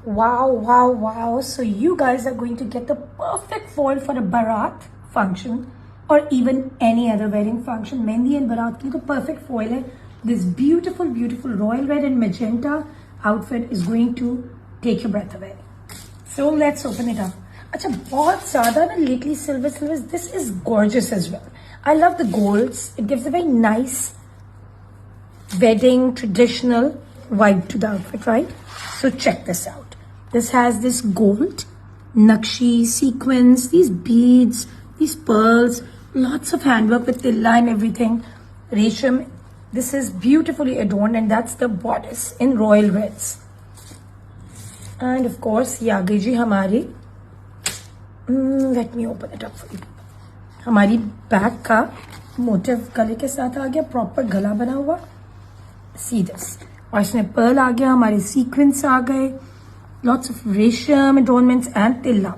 Wow, wow, wow. So you guys are going to get the perfect foil for a Bharat function or even any other wedding function. Mehndi and Bharat ki to perfect foil hai. This beautiful, beautiful royal red and magenta outfit is going to take your breath away. So let's open it up. अच्छा बहुत ज़्यादा ना lately silver. This is gorgeous as well. I love the golds. It gives a very nice wedding traditional vibe to the outfit, right? So check this out. This has this gold, nakshi, sequins, these beads, these pearls, lots of handwork with tilla and everything. Resham, this is beautifully adorned and that's the bodice in royal reds. And of course, ये आ गई जी हमारी, let me open it up for you. हमारी back का motive गले के साथ आ गया, proper गला बना हुआ. See this. और इसमें पर्ल आ गया, हमारे सीक्वेंस आ गए, lots of resham adornments and tilla.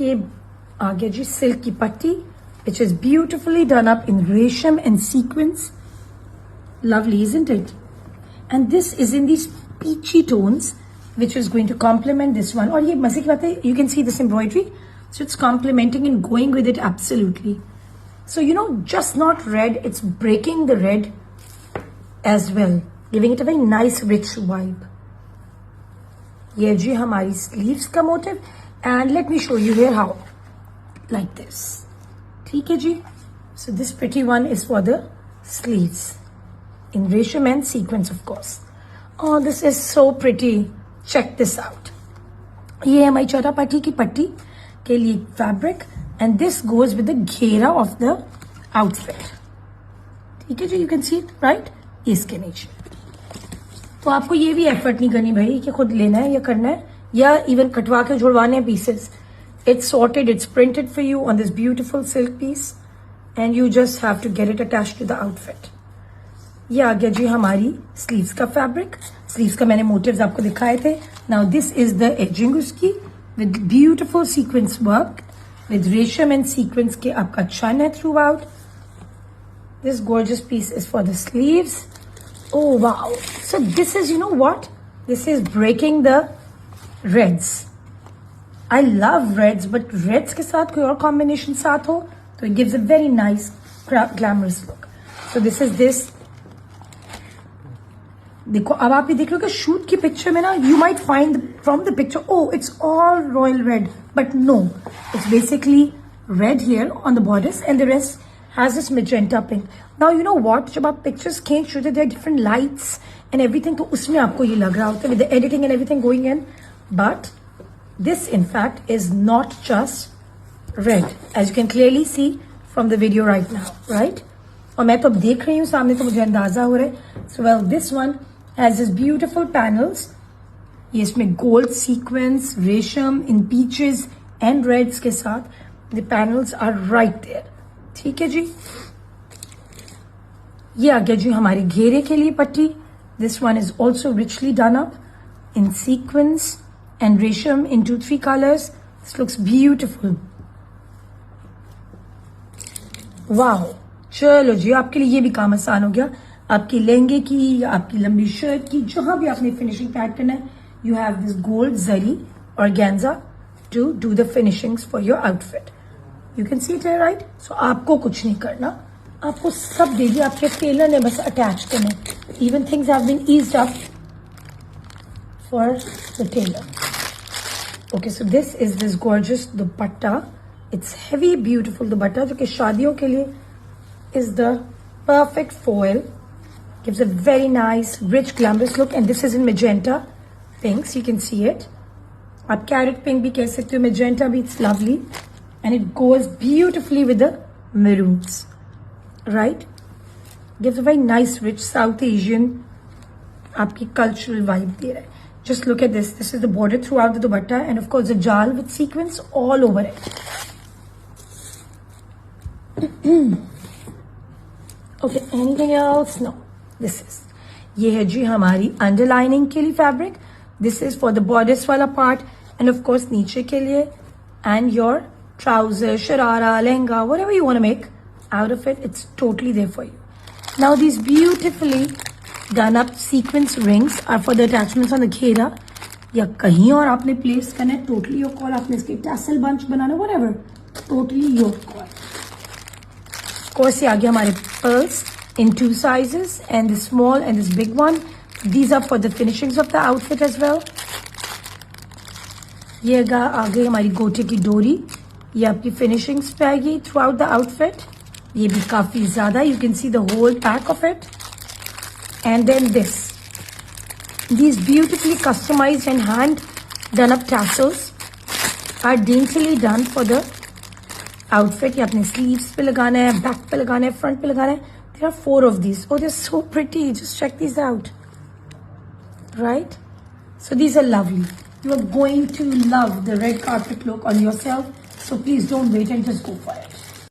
ये आ गया जी सिल्क की पट्टी, which is beautifully done up in resham and sequins. Lovely, isn't it? And this is in these peachy tones, which is going to complement this one. और ये मजे की बात है, you can see this embroidery, so it's complementing and going with it absolutely. So you know, just not red, it's breaking the red as well, giving it a very nice rich vibe. ये जी हमारी sleeves का motive, and let me show you here how, like this. ठीक है जी. So this pretty one is for the sleeves in resham and sequins, of course. Oh, this is so pretty. Check this out. ये हमारी चौथा पट्टी की पट्टी के लिए fabric, and this goes with the घेरा of the outfit. ठीक है जी, you can see it, right? इसके नीचे. तो आपको ये भी एफर्ट नहीं करनी भाई कि खुद लेना है या करना है या इवन कटवा के जुड़वाने हैं pieces. It's sorted, it's printed for you on this beautiful silk piece, and you just have to get it attached to the outfit. ये आ गया जी हमारी स्लीव्स का फैब्रिक. स्लीव्स का मैंने मोटिव्स आपको दिखाए थे. Now this is the edging उसकी with beautiful sequence work with resham and sequins के आपका चन है throughout. This gorgeous piece is for the sleeves. Oh wow! So this is, you know what? This is breaking the reds. I love reds, but reds के साथ कोई और combination साथ हो तो it gives a very nice glamorous look. So this is this. देखो अब आप ये देख रहे हो कि शूट की पिक्चर में ना you might find from the picture, oh it's all royal red, but no, it's basically red here on the bodice and the rest has this magenta pink. Now you know what, जब आप pictures खींच रहे थे, there are different lights and everything, तो उसमें आपको ये लग रहा होता है with the editing and everything going in, but this in fact is not just red, as you can clearly see from the video right now, right? और मैं तो अब देख रही हूँ सामने, तो मुझे अंदाजा हो रहा है. So well, this one has this beautiful panels. ये इसमें gold sequins, resham in peaches and reds के साथ. The panels are right there. ठीक है जी. ये आ गया जी हमारे घेरे के लिए पट्टी. This one is also richly done up in sequins and resham in 2-3 colors. This looks beautiful. Wow. चलो जी, आपके लिए ये भी काम आसान हो गया. आपकी लहंगे की या आपकी लंबी शर्ट की, जहां भी आपने फिनिशिंग पैड करना है, you have this gold zari organza to do the finishings for your outfit. You can see it है, राइट? सो आपको कुछ नहीं करना, आपको सब दे दिया, आपके टेलर ने बस अटैच करना. Even things have been eased up for the tailor. Okay, so this is this gorgeous dupatta. It's heavy beautiful dupatta जो कि शादियों के लिए is the perfect foil, gives a very nice rich glamorous look, and this is in magenta pinks, you can see it. आप carrot pink भी कह सकते हो, magenta भी, it's lovely, and it goes beautifully with the maroons, right? Gives a very nice rich South Asian आपकी cultural vibe दे रहा है. Just look at this. This is the border throughout the dupatta, and of course the jal with sequins all over it. Okay, anything else? No. This is. ये है जी हमारी underlining के लिए fabric. This is for the bodice वाला part, and of course नीचे के लिए, and your trouser, sharara, lehenga, whatever you want to make out of it, it's totally there for you. Now these beautifully done up sequence rings are for the attachments on the घेरा या कहीं और आपने place करना है, totally your call. आपने इसके tassel bunch banana, whatever, totally your call. Course ये आ गया हमारे pearls in 2 sizes, and this small and this big one. These are for the finishings of the outfit as well. ये आ गई हमारी गोटे की डोरी, ये आपकी फिनिशिंग्स पे आएगी थ्रू आउट द आउटफिट. ये भी काफी ज्यादा, you can see the whole pack of it. And then this, these beautifully customized and hand done up tassels are daintily done for the outfit. ये अपने sleeves पे लगाना है, back पे लगाना है, front पे लगाना है. There are 4 of these. Oh, they're so pretty. Just check these out. Right? So these are lovely. You are going to love the red carpet look on yourself. So please don't wait and just go for it.